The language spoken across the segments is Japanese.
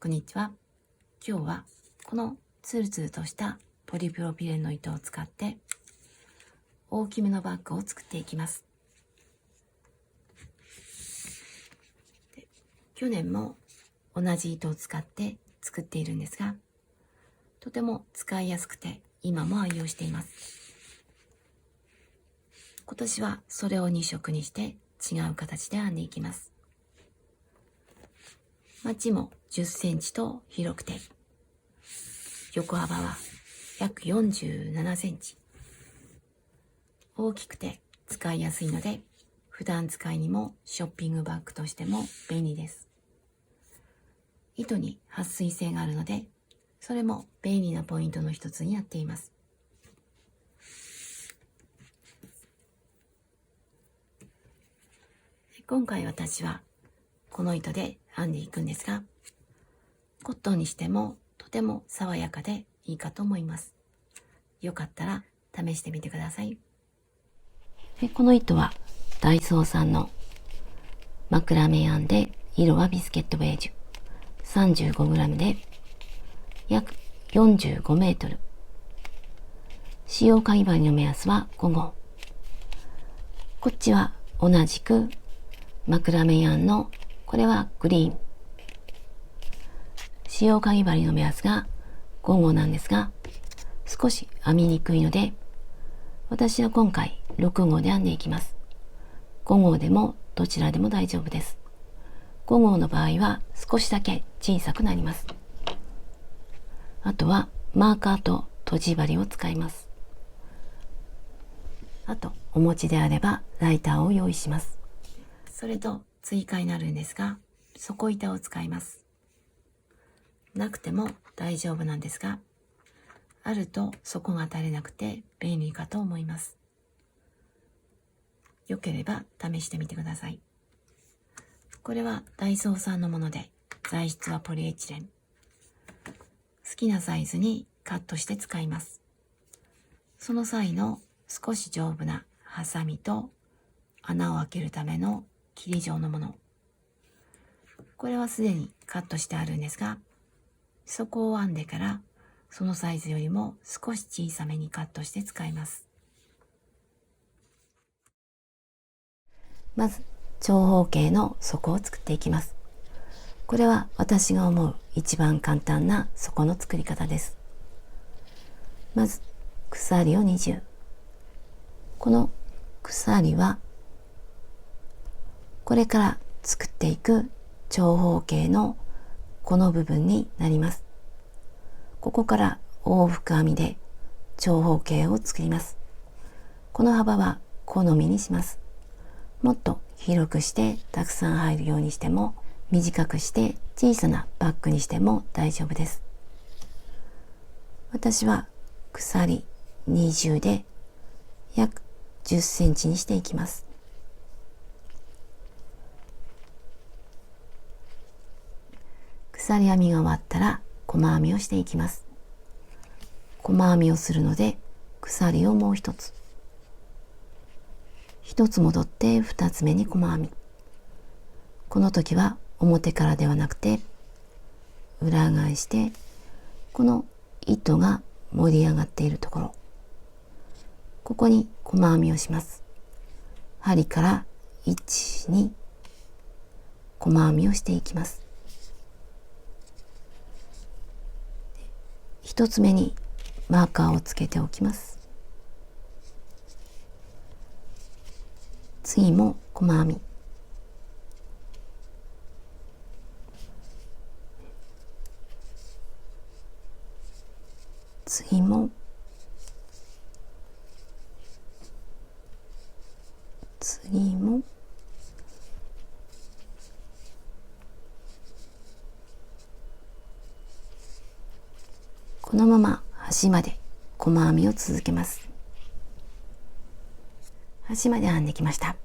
こんにちは。今日はこのツルツルとしたポリプロピレンの糸を使って大きめのバッグを作っていきます。去年も同じ糸を使って作っているんですが、とても使いやすくて今も愛用しています。今年はそれを2色にして違う形で編んでいきます。まちも10センチと広くて、横幅は約47センチ。大きくて使いやすいので、普段使いにもショッピングバッグとしても便利です。糸に撥水性があるので、それも便利なポイントの一つになっています。今回私はこの糸で編んでいくんですが、コットンにしてもとても爽やかでいいかと思います。よかったら試してみてください。この糸はダイソーさんのマクラメヤンで、色はビスケットベージュ、35g で約45メートル。使用かぎ針の目安は5号。こっちは同じくマクラメヤンの、これはグリーン。使用かぎ針の目安が5号なんですが、少し編みにくいので、私は今回6号で編んでいきます。5号でもどちらでも大丈夫です。5号の場合は少しだけ小さくなります。あとはマーカーととじ針を使います。あとお持ちであればライターを用意します。それと追加になるんですが、底板を使います。なくても大丈夫なんですが、あると底が垂れなくて便利かと思います。よければ試してみてください。これはダイソーさんのもので、材質はポリエチレン。好きなサイズにカットして使います。その際の少し丈夫なハサミと穴を開けるための切り状のもの。これはすでにカットしてあるんですが、底を編んでからそのサイズよりも少し小さめにカットして使います。まず長方形の底を作っていきます。これは私が思う一番簡単な底の作り方です。まず鎖を20。この鎖はこれから作っていく長方形のこの部分になります。ここから往復編みで長方形を作ります。この幅は好みにします。もっと広くしてたくさん入るようにしても、短くして小さなバッグにしても大丈夫です。私は鎖20で約10センチにしていきます。鎖編みが終わったら細編みをしていきます。細編みをするので鎖をもう一つ。一つ戻って二つ目に細編み。この時は表からではなくて裏返して、この糸が盛り上がっているところ、ここに細編みをします。針から1、2、細編みをしていきます。一つ目にマーカーをつけておきます。次も細編み。次も次もこのまま端まで細編みを続けます。端まで編んできました。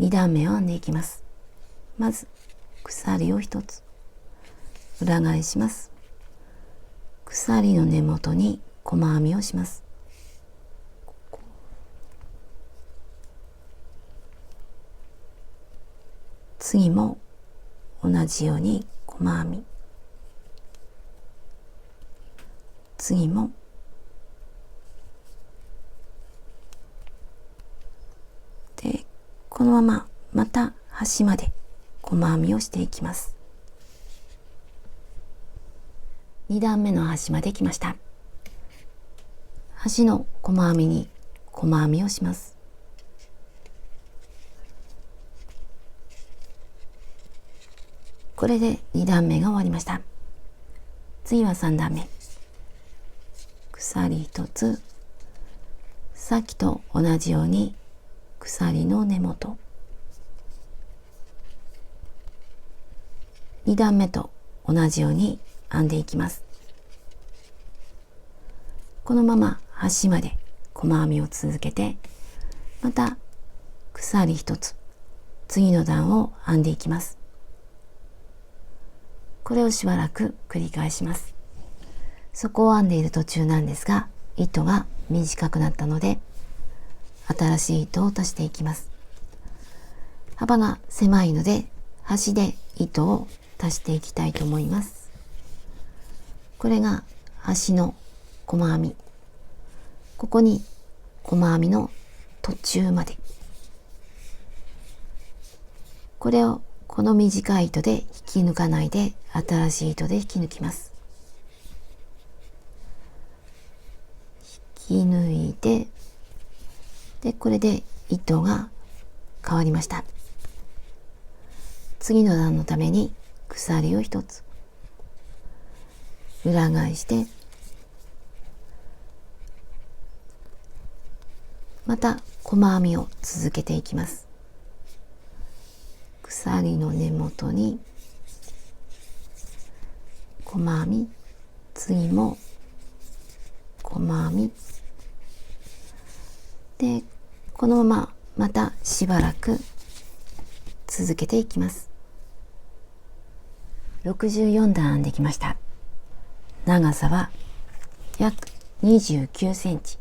2段目を編んでいきます。まず鎖を一つ裏返します。鎖の根元に細編みをします。次も同じように細編み。次もで、このまままた端まで細編みをしていきます。2段目の端まで来ました。端の細編みに細編みをします。これで2段目が終わりました。次は3段目。鎖1つ、さっきと同じように鎖の根元、2段目と同じように編んでいきます。このまま端まで細編みを続けて、また鎖1つ、次の段を編んでいきます。これをしばらく繰り返します。底を編んでいる途中なんですが、糸が短くなったので新しい糸を足していきます。幅が狭いので端で糸を足していきたいと思います。これが端の細編み、ここに細編みの途中まで、これをこの短い糸で引き抜かないで新しい糸で引き抜きます。引き抜いて、でこれで糸が変わりました。次の段のために鎖を1つ裏返して、また細編みを続けていきます。鎖の根元に細編み、次も細編みで、このまままたしばらく続けていきます。64段編んできました。長さは約29センチ、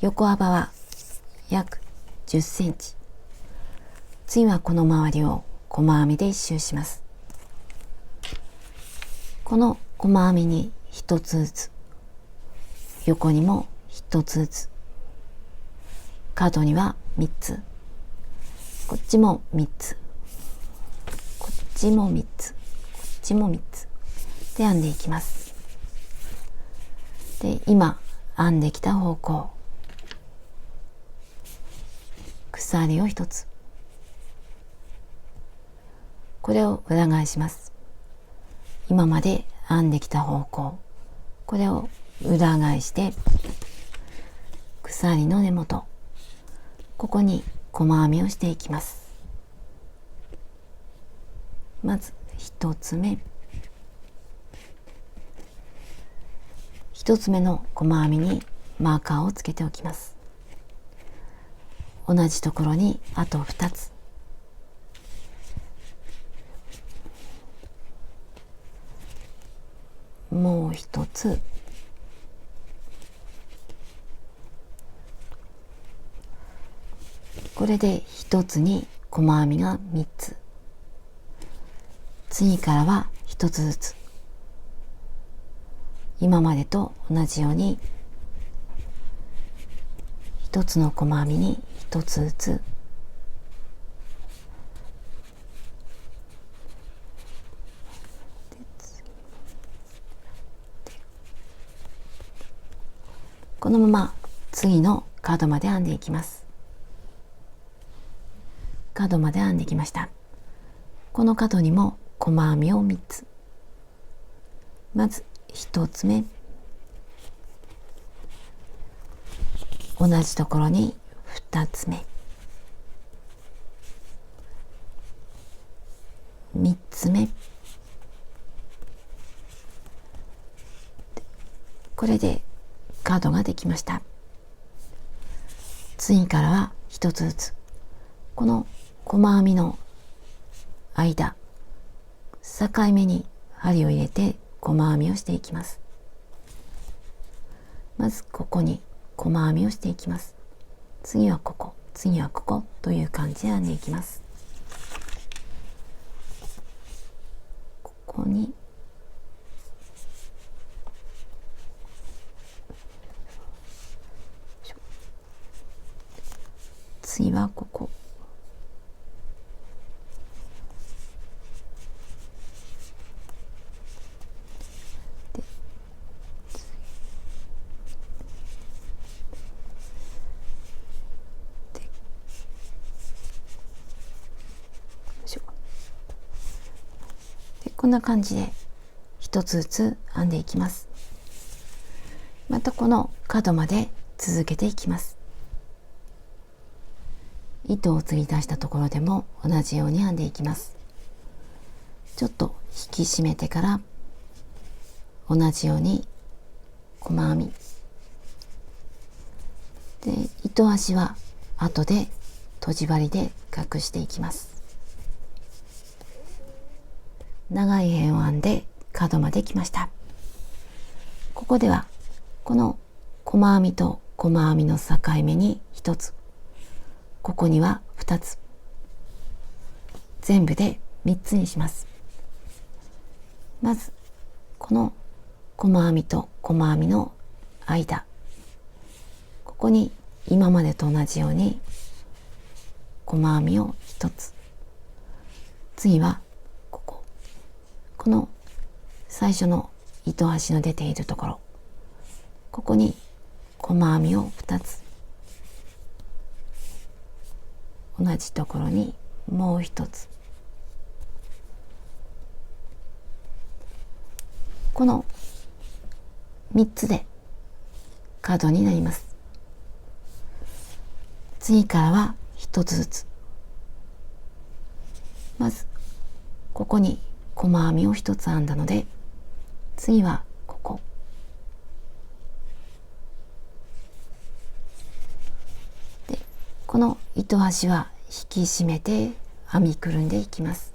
横幅は約10センチ。次はこの周りを細編みで一周します。この細編みに1つずつ、横にも1つずつ、角には3つ、こっちも3つ、こっちも3つ、こっちも3つで編んでいきます。で、今編んできた方向、鎖を1つ、これを裏返します。今まで編んできた方向、これを裏返して鎖の根元、ここに細編みをしていきます。まず1つ目、1つ目の細編みにマーカーをつけておきます。同じところにあと2つ、もう1つ、これで1つに細編みが3つ、次からは1つずつ、今までと同じように1つの細編みに1つずつ、このまま次の角まで編んでいきます。角まで編んできました。この角にも細編みを3つ、まず1つ目、同じところに2つ目、3つ目、これで角ができました。次からは1つずつ、この細編みの間、境目に針を入れて細編みをしていきます。まずここに細編みをしていきます。次はここ、次はここという感じで編んでいきます。ここにこんな感じで一つずつ編んでいきます。またこの角まで続けていきます。糸を継ぎ出したところでも同じように編んでいきます。ちょっと引き締めてから同じように細編みで、糸端は後でとじ針で隠していきます。長い辺を編んで角まで来ました。ここではこの細編みと細編みの境目に1つ、ここには2つ、全部で3つにします。まずこの細編みと細編みの間、ここに今までと同じように細編みを1つ、次はこの最初の糸端の出ているところ、ここに細編みを2つ、同じところにもう1つ、この3つで角になります。次からは1つずつ、まずここに細編みを1つ編んだので、次はここで、この糸端は引き締めて編みくるんでいきます。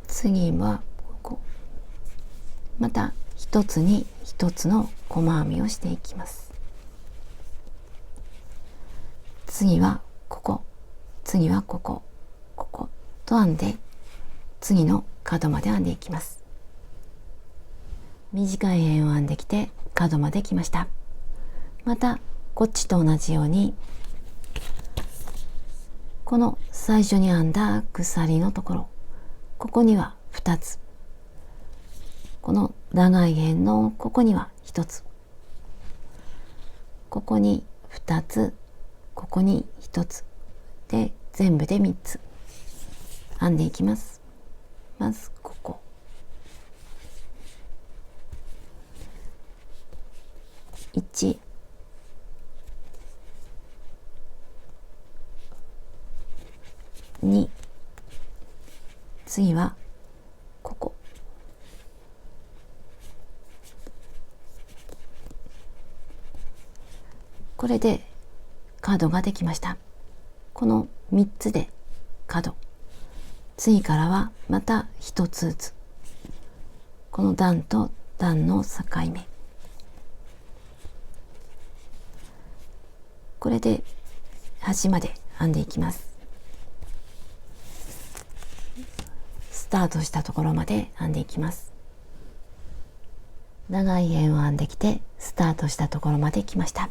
次はここ、また一つに一つの細編みをしていきます。次はここ、次はここ、ここと編んで、次の角まで編んでいきます。短い辺を編んできて角まで来ました。またこっちと同じように、この最初に編んだ鎖のところ、ここには2つ、この長い辺のここには1つ、ここに2つ、ここに1つで、全部で3つ編んでいきます。まずここ、1、2、次はここ、これで角ができました。この3つで角、次からはまた1つずつ、この段と段の境目、これで端まで編んでいきます。スタートしたところまで編んでいきます。長い辺を編んできてスタートしたところまで来ました。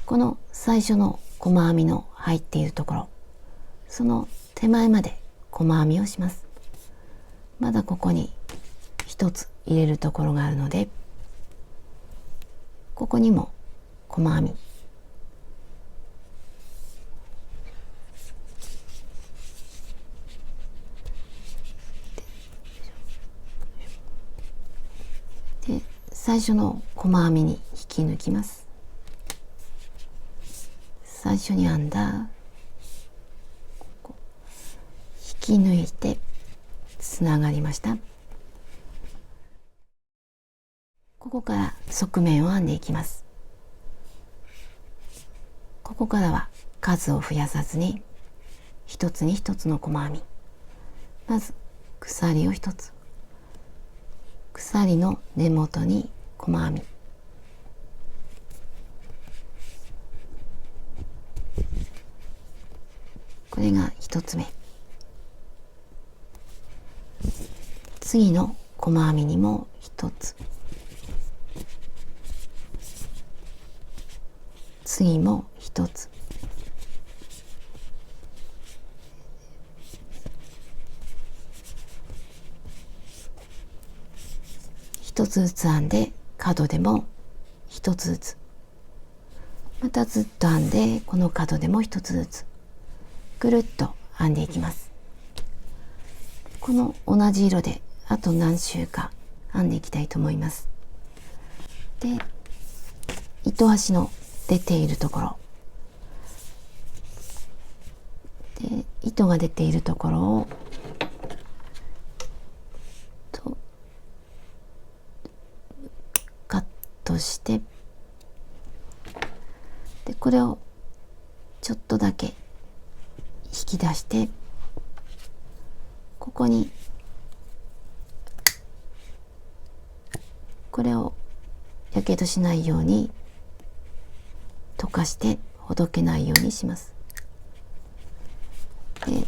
この最初の細編みの入っているところ、その手前まで細編みをします。まだここに一つ入れるところがあるので、ここにも細編み、で最初の細編みに引き抜きます。最初に編んだここ、引き抜いてつながりました。ここから側面を編んでいきます。ここからは数を増やさずに一つに一つの細編み、まず鎖を一つ、鎖の根元に細編み、これが一つ目。次の細編みにも一つ、次も一つ、一つずつ編んで角でも一つずつまたずっと編んで、この角でも一つずつぐるっと編んでいきます。この同じ色であと何周か編んでいきたいと思います。で、糸端の出ているところで、糸が出ているところをカットして、でこれをちょっとだけ引き出して、ここにこれをやけどしないように溶かしてほどけないようにします。で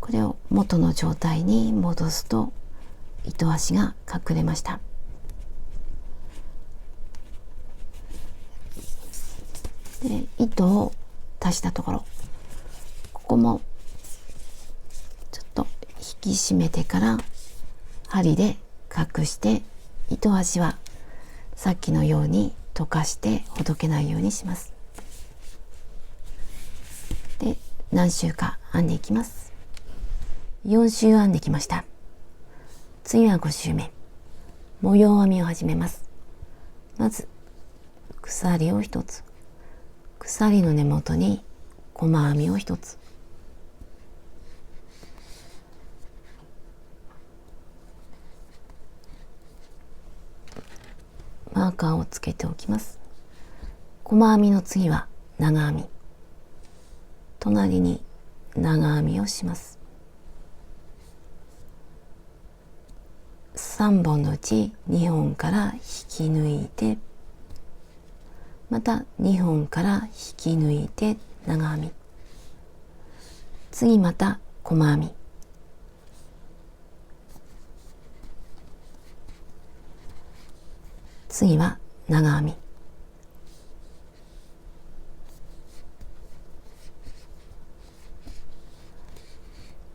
これを元の状態に戻すと糸端が隠れました。で糸を足したところ、ここもちょっと引き締めてから針で隠して、糸端はさっきのように溶かしてほどけないようにします。で何周か編んでいきます。4周編んできました。次は5周目、模様編みを始めます。まず鎖を1つ、鎖の根元に細編みを1つ、マーカーをつけておきます。細編みの次は長編み、隣に長編みをします。3本のうち2本から引き抜いて、また2本から引き抜いて長編み、次また細編み、次は長編み、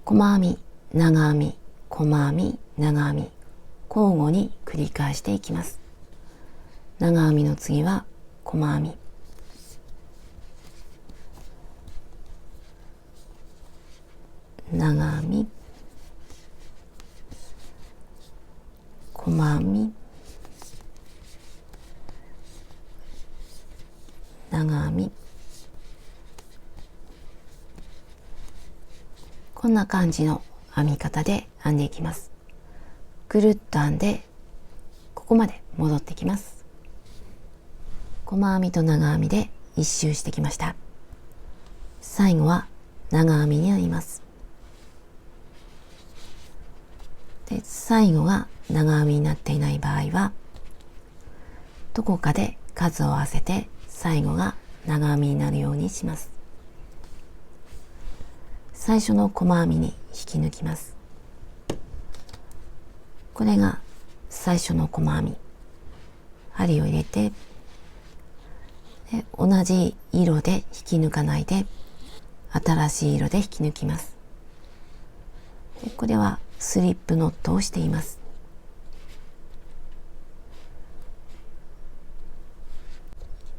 細編み、長編み、細編み、長編み、交互に繰り返していきます。長編みの次は細編み、長編み、細編み、長編み、こんな感じの編み方で編んでいきます。ぐるっと編んで、ここまで戻ってきます。細編みと長編みで一周してきました。最後は長編みになります。で、最後が長編みになっていない場合は、どこかで数を合わせて最後が長編みになるようにします。最初の細編みに引き抜きます。これが最初の細編み、針を入れて、で同じ色で引き抜かないで新しい色で引き抜きます。でこれはスリップノットをしています。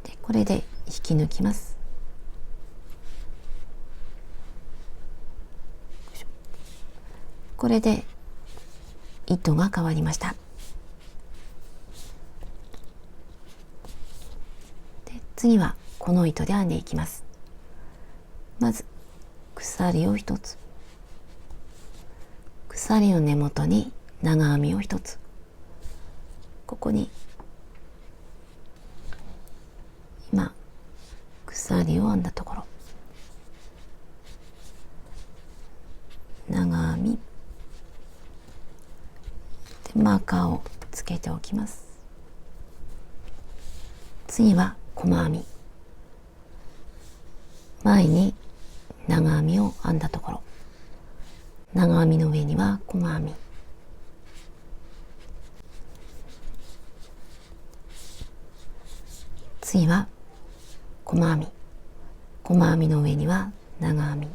でこれで引き抜きます。これで糸が変わりました。で次はこの糸で編んでいきます。まず鎖を1つ、鎖の根元に長編みを1つ、ここに今鎖を編んだところ、長編みでマーカーをつけておきます。次は細編み、前に長編みを編んだところ、長編みの上には細編み、次は細編み、細編みの上には長編み、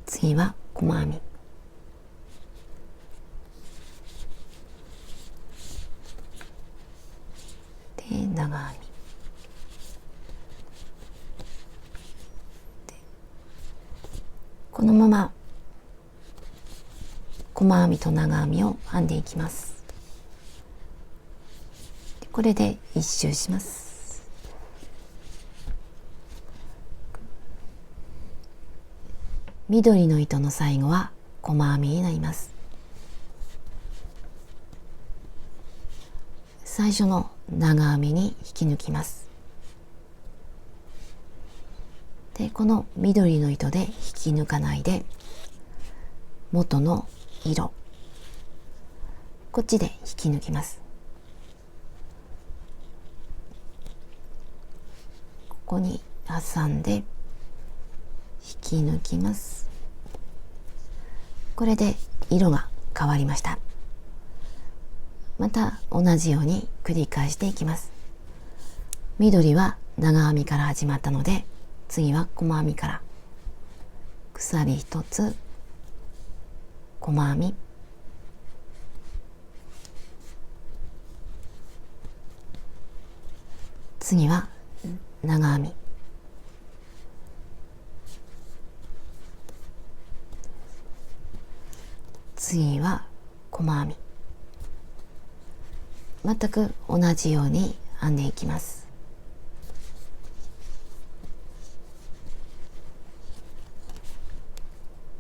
次は細編み、長編み、このまま細編みと長編みを編んでいきます。これで一周します。緑の糸の最後は細編みになります。最初の長編みに引き抜きます。で、この緑の糸で引き抜かないで、元の色、こっちで引き抜きます。ここに挟んで引き抜きます。これで色が変わりました。また同じように繰り返していきます。緑は長編みから始まったので、次は細編みから、鎖一つ、細編み、次は長編み、次は細編み、全く同じように編んでいきます。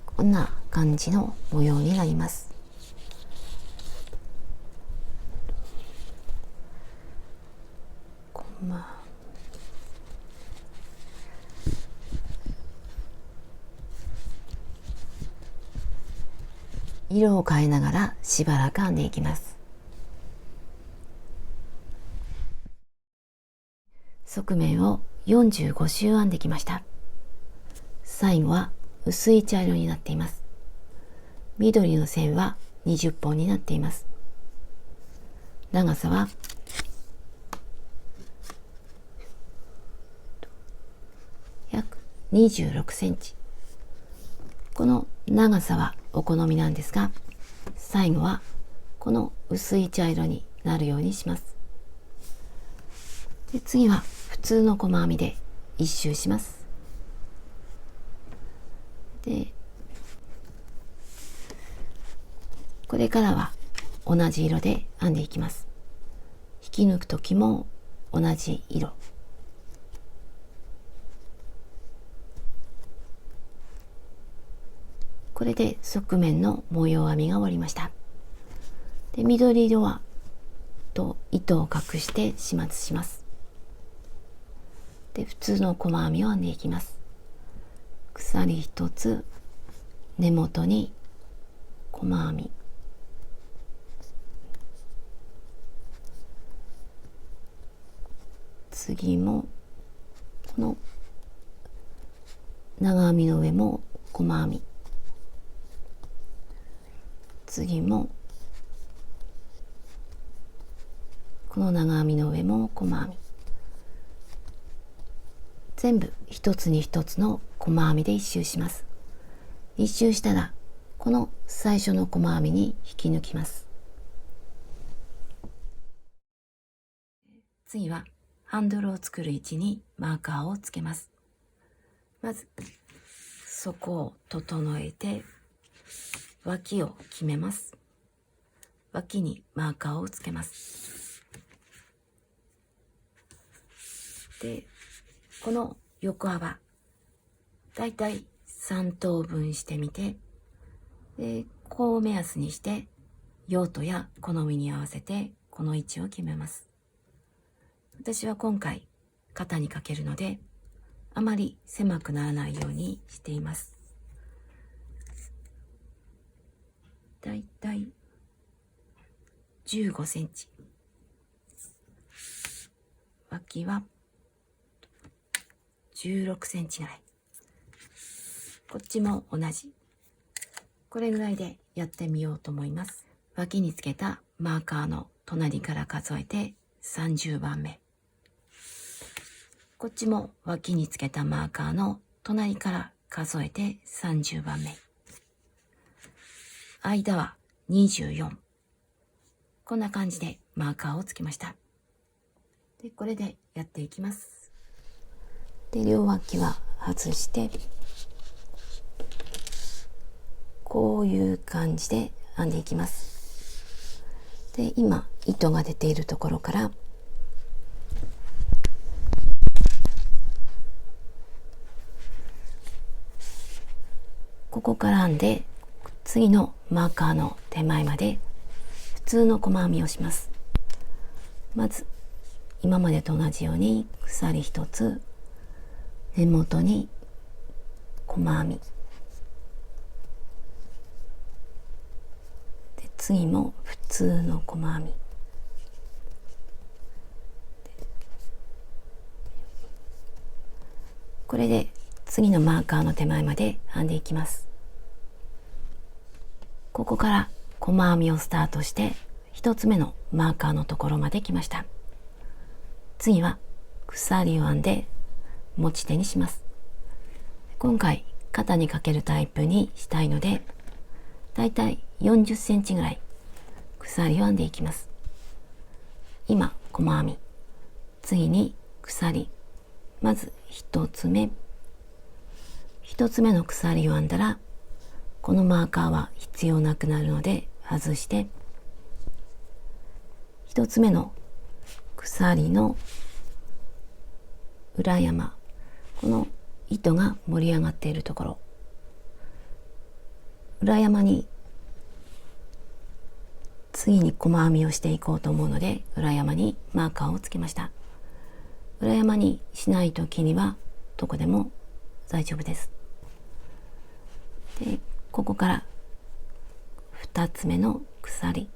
こんな感じの模様になります。色を変えながらしばらく編んでいきます。側面を45周編んできました。最後は薄い茶色になっています。緑の線は20本になっています。長さは約26センチ。この長さはお好みなんですが、最後はこの薄い茶色になるようにします。で、次は普通の細編みで一周します。で、これからは同じ色で編んでいきます。引き抜く時も同じ色。これで側面の模様編みが終わりました。で、緑色はと糸を隠して始末します。で、普通の細編みを編んでいきます。鎖一つ、根元に細編み、次もこの長編みの上も細編み、次もこの長編みの上も細編み、全部一つに一つの細編みで一周します。一周したらこの最初の細編みに引き抜きます。次はハンドルを作る位置にマーカーをつけます。まず底を整えて脇を決めます。脇にマーカーをつけます。で、この横幅だいたい3等分してみて、で、こう目安にして用途や好みに合わせてこの位置を決めます。私は今回肩にかけるのであまり狭くならないようにしています。だいたい15センチ、脇は16センチぐらい、こっちも同じ、これぐらいでやってみようと思います。脇につけたマーカーの隣から数えて30番目、こっちも脇につけたマーカーの隣から数えて30番目、間は24、こんな感じでマーカーをつけました。でこれでやっていきます。で両脇は外してこういう感じで編んでいきます。で今糸が出ているところからここから編んで次のマーカーの手前まで普通の細編みをします。まず今までと同じように鎖1つ、根元に細編みで次も普通の細編みこれで次のマーカーの手前まで編んでいきます。ここから細編みをスタートして1つ目のマーカーのところまで来ました。次は鎖を編んで持ち手にします。今回肩にかけるタイプにしたいのでだいたい40センチぐらい鎖を編んでいきます。今細編み、次に鎖、まず1つ目の鎖を編んだらこのマーカーは必要なくなるので外して1つ目の鎖の裏山、この糸が盛り上がっているところ、裏山に次に細編みをしていこうと思うので裏山にマーカーをつけました。裏山にしないときにはどこでも大丈夫です。でここから2つ目の鎖、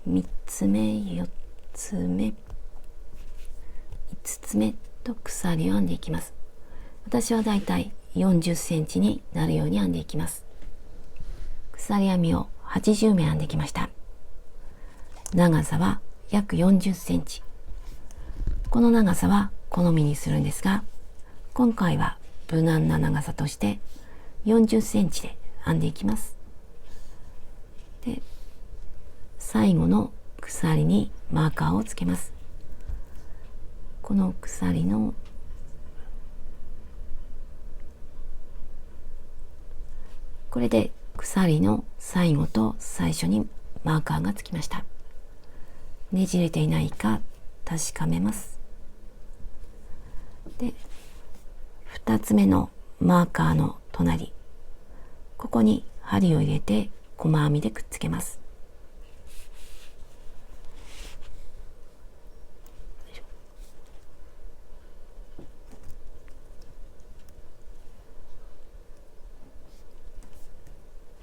3つ目、4つ目、5つ目と鎖を編んでいきます。私はだいたい40センチになるように編んでいきます。鎖編みを80目編んできました。長さは約40センチ。この長さは好みにするんですが、今回は無難な長さとして40センチで編んでいきます。で最後の鎖にマーカーをつけます。この鎖のこれで鎖の最後と最初にマーカーがつきました。ねじれていないか確かめます。で2つ目のマーカーの隣、ここに針を入れて細編みでくっつけます。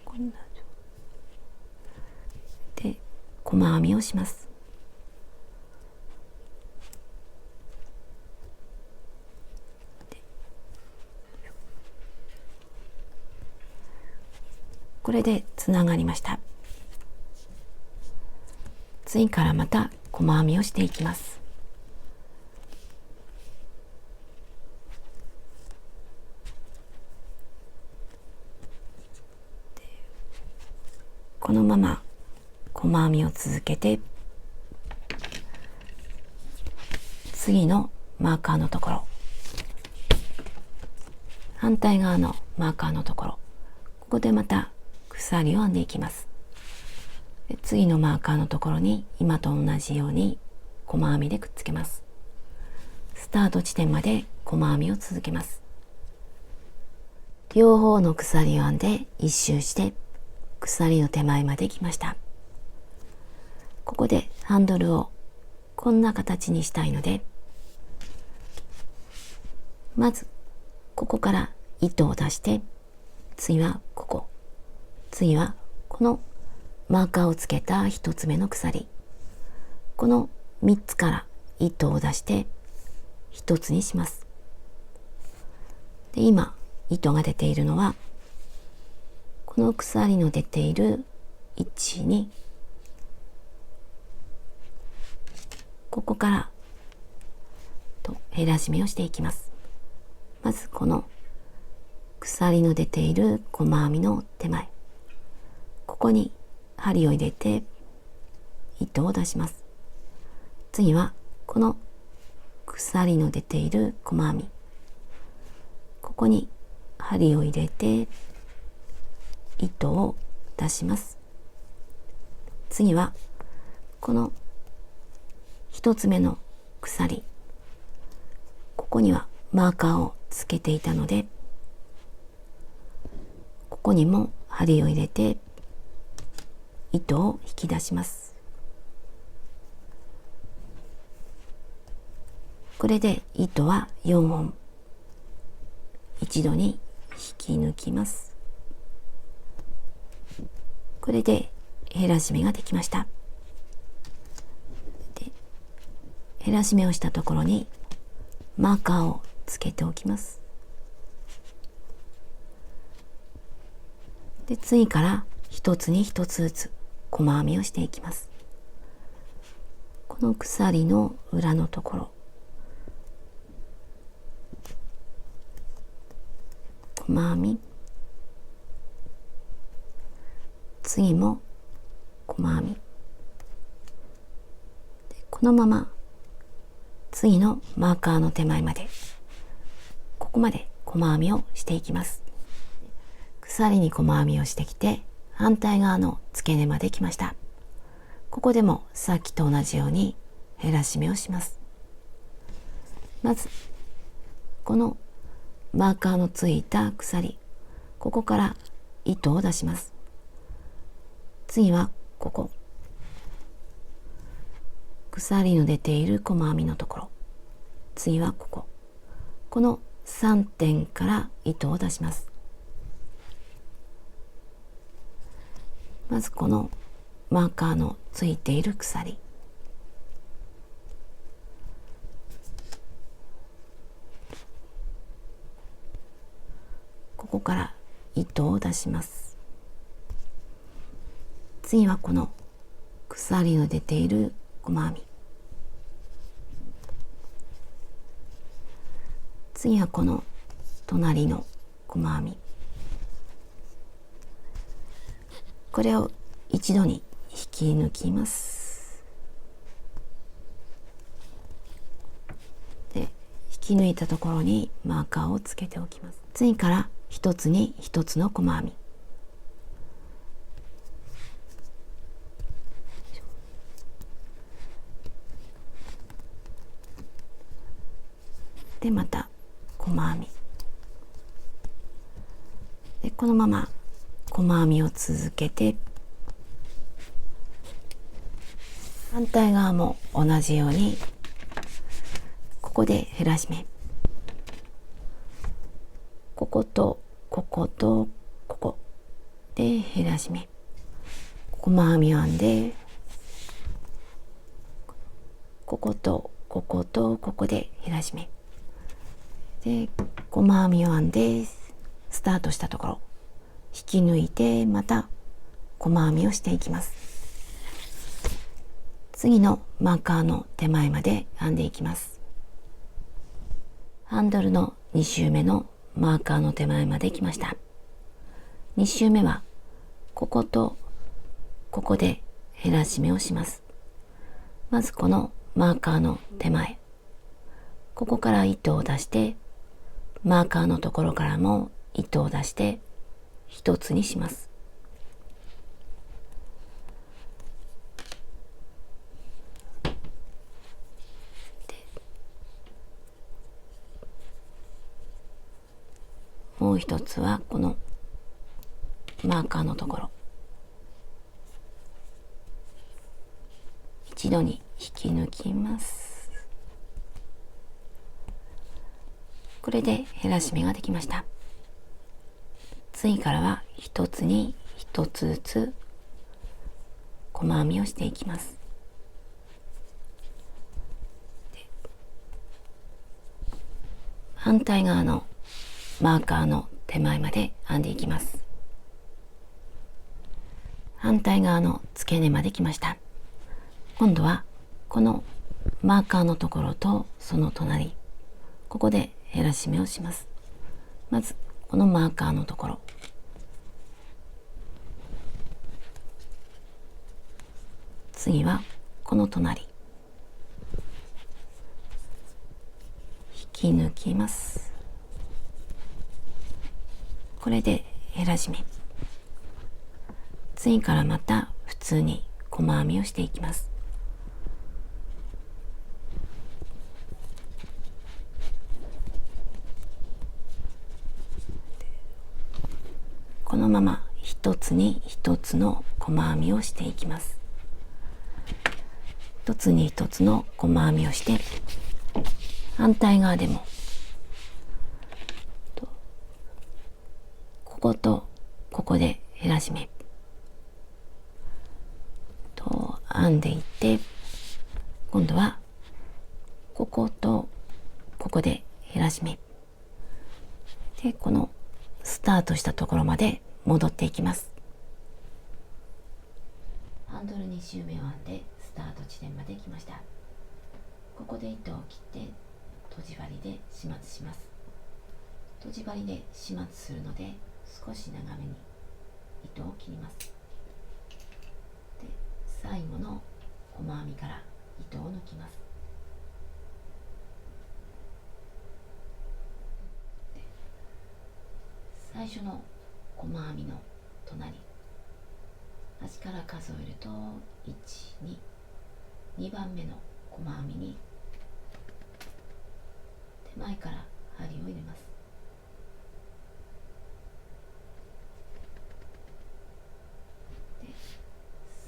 こんなで細編みをします。これでつながりました。次からまた細編みをしていきます。このまま細編みを続けて次のマーカーのところ、反対側のマーカーのところ、ここでまた鎖を編んでいきます。で次のマーカーのところに今と同じように細編みでくっつけます。スタート地点まで細編みを続けます。両方の鎖を編んで一周して鎖の手前まで来ました。ここでハンドルをこんな形にしたいので、まずここから糸を出して、次はここ、次はこのマーカーをつけた1つ目の鎖、この3つから糸を出して1つにします。で今糸が出ているのはこの鎖の出ている位置に、ここからと減らし目をしていきます。まずこの鎖の出ている細編みの手前、ここに針を入れて糸を出します。次はこの鎖の出ている細編み、ここに針を入れて糸を出します。次はこの一つ目の鎖、ここにはマーカーをつけていたので、ここにも針を入れて糸を引き出します。これで糸は4本一度に引き抜きます。これで減らし目ができました。で、減らし目をしたところにマーカーをつけておきます。で、次から一つに一つずつ細編みをしていきます。この鎖の裏のところ、細編み、次も細編みで、このまま次のマーカーの手前まで、ここまで細編みをしていきます。鎖に細編みをしてきて、反対側の付け根まで来ました。ここでもさっきと同じように減らし目をします。まずこのマーカーのついた鎖、ここから糸を出します。次はここ、鎖の出ている細編みのところ、次はここ、この3点から糸を出します。まずこのマーカーのついている鎖、ここから糸を出します。次はこの鎖の出ている細編み、次はこの隣の細編み、これを一度に引き抜きます。で、引き抜いたところにマーカーをつけておきます。次から一つに一つの細編み、でまた細編みで、このまま細編みを続けて、反対側も同じようにここで減らし目、こことこことここで減らし目、細編みを編んで、こことこことここで減らし目で、細編みを編んでスタートしたところ引き抜いて、また細編みをしていきます。次のマーカーの手前まで編んでいきます。ハンドルの2周目のマーカーの手前まで来ました。2周目はこことここで減らし目をします。まずこのマーカーの手前、ここから糸を出して、マーカーのところからも糸を出して一つにします。もう一つはこのマーカーのところ、一度に引き抜きます。これで減らし目ができました。次からは一つに一つずつ細編みをしていきます。反対側のマーカーの手前まで編んでいきます。反対側の付け根まで来ました。今度はこのマーカーのところとその隣、ここで減らし目をします。まずこのマーカーのところ、次はこの隣、き抜きます。これで減ら締め。次からまた普通に細編みをしていきます。このまま一つに一つの細編みをしていきます。一つに一つの細編みをして、反対側でもこことここで減ら締めと編んでいって、今度はこことここで減ら締めで、このスタートしたところまで戻っていきます。ハンドル2周目を編んでスタート地点まで来ました。ここで糸を切ってとじ針で始末します。とじ針で始末するので少し長めに糸を切ります。で、最後の細編みから糸を抜きます。最初の細編みの隣、端から数えると1、2、2番目の細編みに手前から針を入れます。で、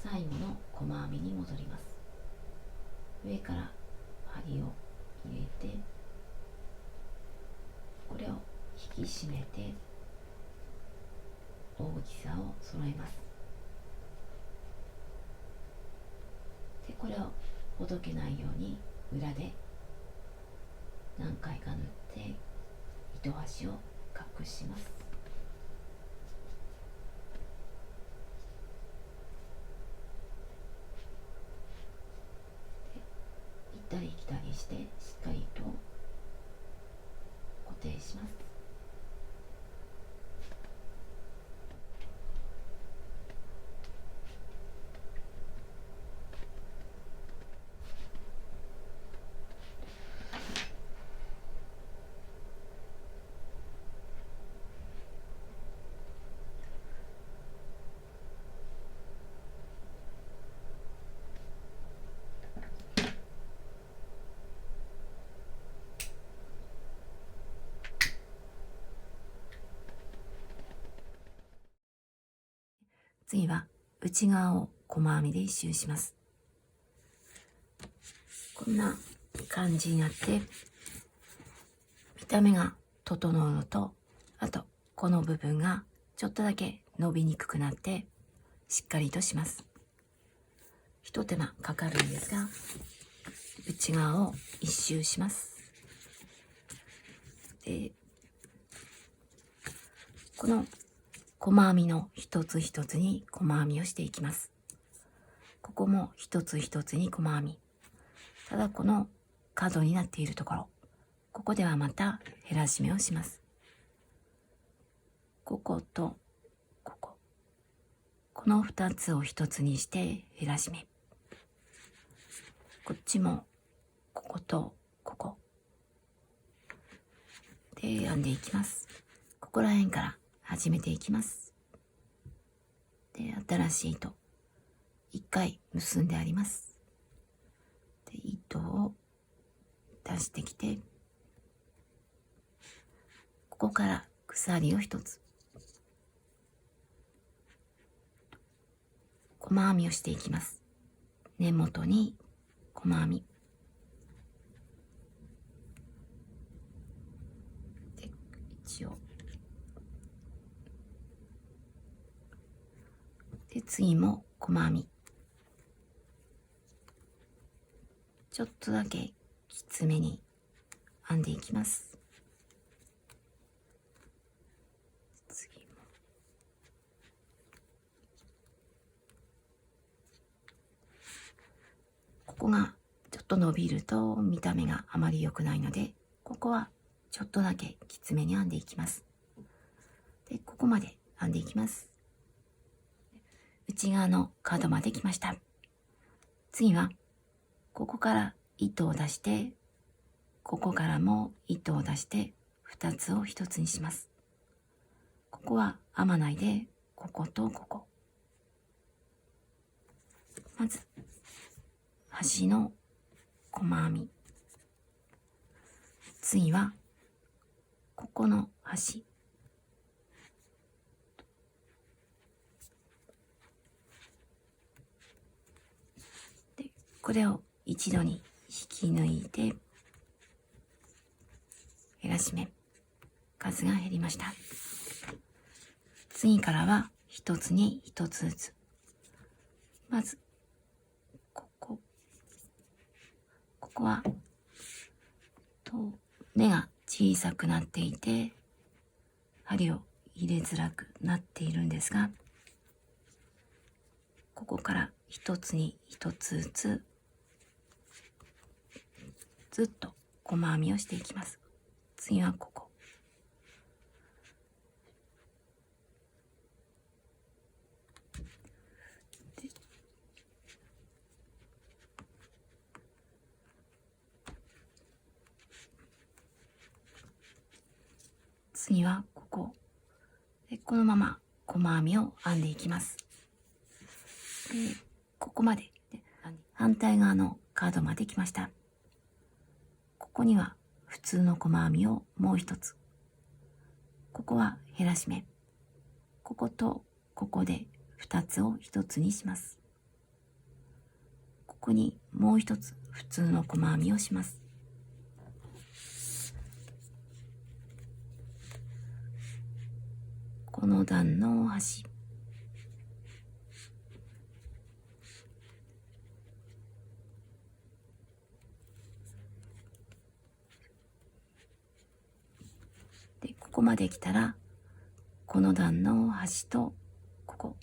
最後の細編みに戻ります。上から針を入れて、これを引き締めて大きさを揃えます。で、これをほどけないように裏で何回か縫って糸端を隠します。で、行ったり来たりしてしっかりと固定します。次は内側を細編みで一周します。こんな感じになって見た目が整うのと、あとこの部分がちょっとだけ伸びにくくなってしっかりとします。一手間かかるんですが、内側を一周します。で、この細編みの一つ一つに細編みをしていきます。ここも一つ一つに細編み。ただこの角になっているところ、ここではまた減ら締めをします。こことここ、この2つを一つにして減ら締め。こっちもこことここで編んでいきます。ここら辺から始めていきます。で、新しい糸1回結んであります。で、糸を出してきて、ここから鎖を1つ、細編みをしていきます。根元に細編みで、一応で、次も細編み、ちょっとだけきつめに編んでいきます。次もここがちょっと伸びると見た目があまり良くないので、ここはちょっとだけきつめに編んでいきます。で、ここまで編んでいきます。内側の角まで来ました。次はここから糸を出してここからも糸を出して2つを1つにします。ここは編まないで、こことここ。まず端の細編み、次はここの端で、これを一度に引き抜いて減らし目、数が減りました。次からは一つに一つずつ、まずここは目が小さくなっていて針を入れづらくなっているんですが、ここから一つに一つずつずっと細編みをしていきます。次はここ、次はここで、このまま細編みを編んでいきます。で、ここまでで反対側のカードまで来ました。ここには普通の細編みをもう一つ、ここは減らし目、こことここで2つを1つにします。ここにもう一つ普通の細編みをします。この段の端、でここまで来たらこの段の端とここ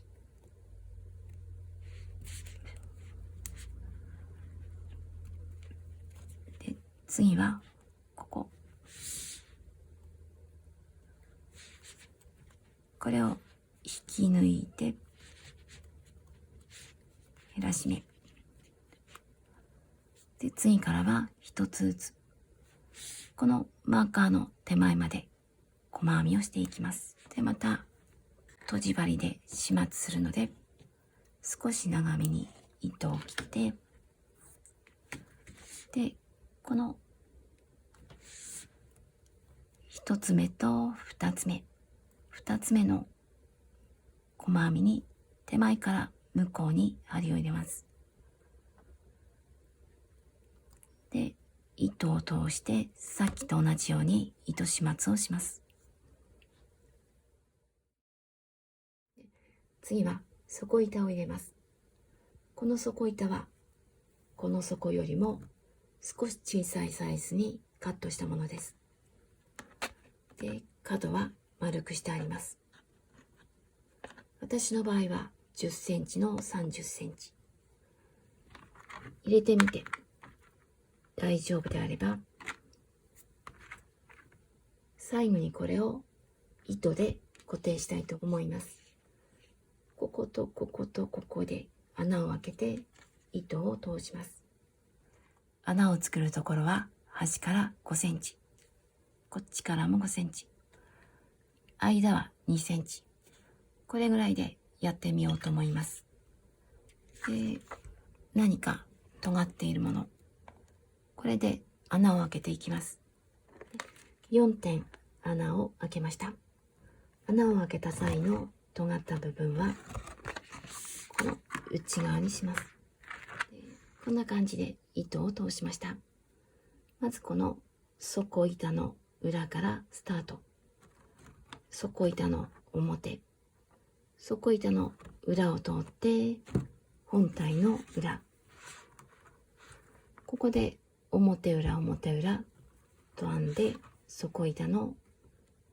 で、次はここ、これを引き抜いて減らし目で、次からは一つずつこのマーカーの手前まで細編みをしていきます。で、またとじ針で始末するので、少し長めに糸を切って、でこの一つ目と二つ目の細編みに手前から向こうに針を入れます。で、糸を通してさっきと同じように糸始末をします。次は底板を入れます。この底板はこの底よりも少し小さいサイズにカットしたものです。で、角は丸くしてあります。私の場合は10センチの30センチ。入れてみて大丈夫であれば、最後にこれを糸で固定したいと思います。こことこことここで穴を開けて糸を通します。穴を作るところは端から5センチ、こっちからも5センチ、間は2センチ、これぐらいでやってみようと思います。で、何か尖っているもの、これで穴を開けていきます。4点穴を開けました。穴を開けた際の尖った部分はこの内側にします。こんな感じで糸を通しました。まずこの底板の裏からスタート。底板の表、底板の裏を通って本体の裏、ここで表裏表裏と編んで、底板の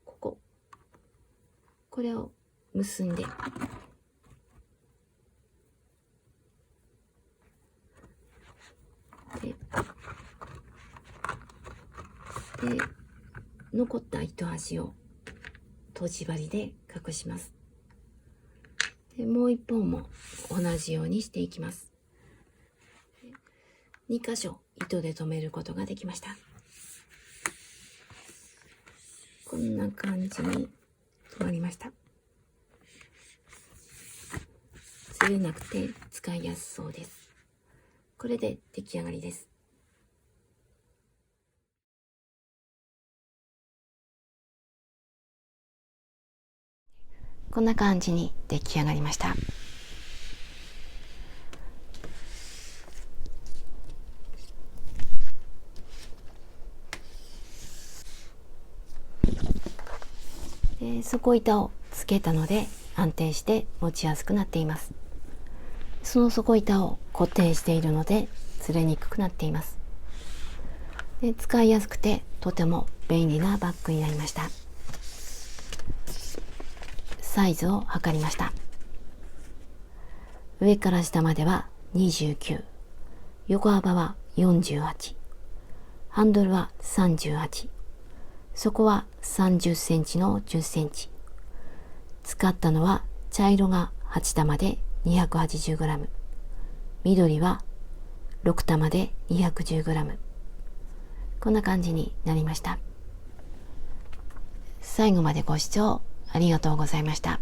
これを結んで、で残った糸端をとじ針で隠します。でもう一本も同じようにしていきます。2箇所糸で留めることができました。こんな感じに止まりました。ずれなくて使いやすそうです。これで出来上がりです。こんな感じに出来上がりました。底板をつけたので安定して持ちやすくなっています。その底板を固定しているのでずれにくくなっています。で、使いやすくてとても便利なバッグになりました。サイズを測りました。上から下までは29、横幅は48、ハンドルは38、底は30センチの10センチ。使ったのは茶色が8玉で 280g、緑は6玉で 210g。こんな感じになりました。最後までご視聴ありがとうございました。